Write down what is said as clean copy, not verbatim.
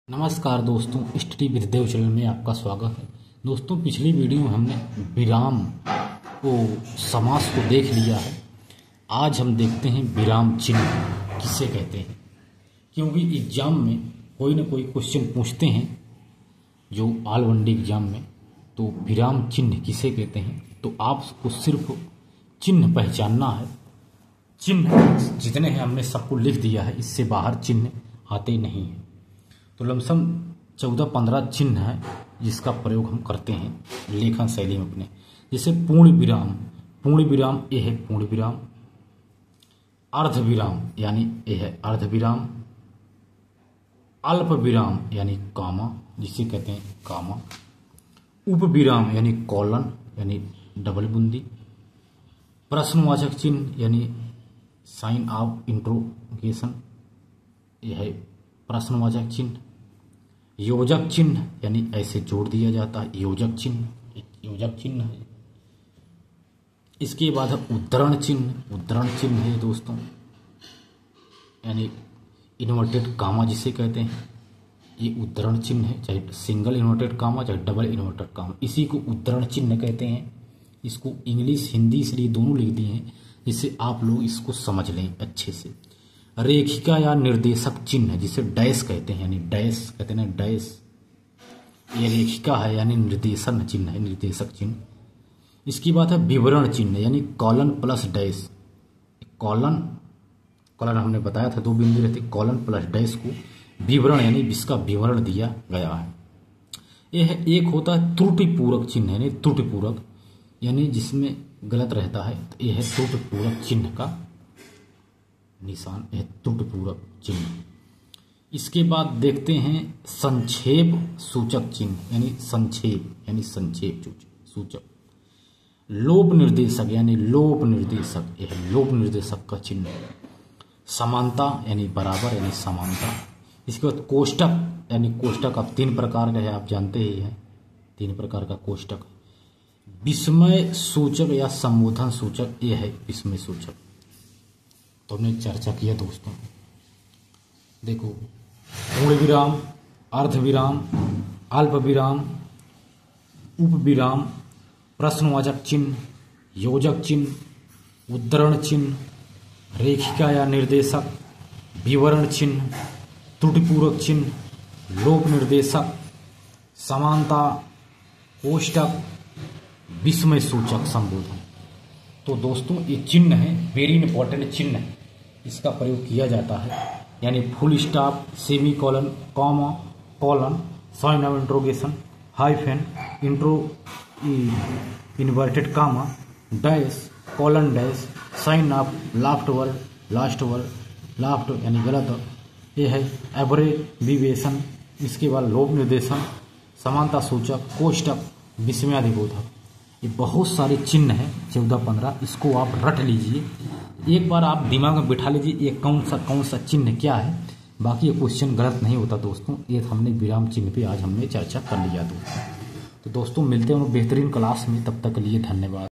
नमस्कार दोस्तों, study with Dev channel में आपका स्वागत है। दोस्तों, पिछली वीडियो में हमने विराम को समास को देख लिया है। आज हम देखते हैं विराम चिन्ह किसे कहते हैं, क्योंकि एग्जाम में कोई ना कोई क्वेश्चन पूछते हैं जो ऑल वनडे एग्जाम में, तो विराम चिन्ह किसे कहते हैं। तो आपको सिर्फ चिन्ह पहचानना है। चिन्ह जितने हैं हमने सबको लिख दिया है, इससे बाहर चिन्ह आते नहीं हैं। तो लमसम 14-15 चिन्ह है जिसका प्रयोग हम करते हैं लेखन शैली में अपने। जैसे पूर्ण विराम ये है पूर्ण विराम। अर्ध विराम यानी ये है अर्ध विराम। अल्प विराम यानी कामा, जिसे कहते हैं कामा। उपविराम यानी कॉलन यानी डबल बुंदी। प्रश्नवाचक चिन्ह यानी साइन ऑफ इंट्रोगेशन, यह है प्रश्नवाचक चिन्ह। योजक चिन्ह यानी ऐसे जोड़ दिया जाता है, योजक चिन्ह है। इसके बाद है उद्धरण चिन्ह है दोस्तों, यानी इन्वर्टेड कामा जिसे कहते हैं, ये उद्धरण चिन्ह है। चाहे सिंगल इन्वर्टेड कामा चाहे डबल इन्वर्टेड कामा, इसी को उद्धरण चिन्ह कहते हैं। इसको इंग्लिश हिंदी इसलिए दोनों लिख दिए हैं जिससे आप लोग इसको समझ लें अच्छे से। रेखिका या निर्देशक चिन्ह जिसे डैश कहते हैं, यानी डैश कहते हैं ना, डैश ये रेखिका है यानी निर्देशन चिन्ह है, निर्देशक चिन्ह। इसकी बात है विवरण चिन्ह यानी कॉलन प्लस डैश। कॉलन हमने बताया था 2 बिंदु रहते, कॉलन प्लस डैश को विवरण यानी जिसका विवरण दिया गया है। यह एक होता है त्रुटिपूरक चिन्ह यानी त्रुटिपूरक, यानी जिसमें गलत रहता है, तो यह है त्रुटिपूरक चिन्ह का निशान, यह त्रुटिपूरक चिन्ह। इसके बाद देखते हैं संक्षेप सूचक चिन्ह यानी संक्षेप सूचक। लोप निर्देशक यानी लोप निर्देशक, यह लोप निर्देशक का चिन्ह। समानता यानी बराबर यानी समानता। इसके बाद कोष्टक यानी कोष्टक अब 3 प्रकार का है, आप जानते ही हैं 3 प्रकार का कोष्टक। विस्मय सूचक या संबोधन सूचक, यह है विस्मय सूचक। तो हमने चर्चा किया दोस्तों, देखो पूर्ण विराम, अर्ध विराम, अल्प विराम, उपविराम, प्रश्नवाचक चिन्ह, योजक चिन्ह, उद्धरण चिन्ह, रेखिका या निर्देशक, विवरण चिन्ह, त्रुटिपूरक चिन्ह, लोप निर्देशक, समानता, कोष्टक, विस्मय सूचक, संबोधन। तो दोस्तों ये चिन्ह है, वेरी इंपॉर्टेंट चिन्ह है, इसका प्रयोग किया जाता है। यानी full stop, semicolon, comma, colon, sign of interrogation, hyphen, inverted comma, dash, colon dash, sign of last word यानी गलत, ये है एब्रेविएशन। इसके बाद लोप निर्देशन, समानता सूचक, कोष्टक, विस्मयादिबोधक। ये बहुत सारे चिन्ह हैं 14-15, इसको आप रट लीजिए, एक बार आप दिमाग में बिठा लीजिए ये कौन सा चिन्ह क्या है। बाकी ये क्वेश्चन गलत नहीं होता दोस्तों। ये हमने विराम चिन्ह पे आज हमने चर्चा कर लिया दोस्तों। तो दोस्तों मिलते हैं बेहतरीन क्लास में, तब तक के लिए धन्यवाद।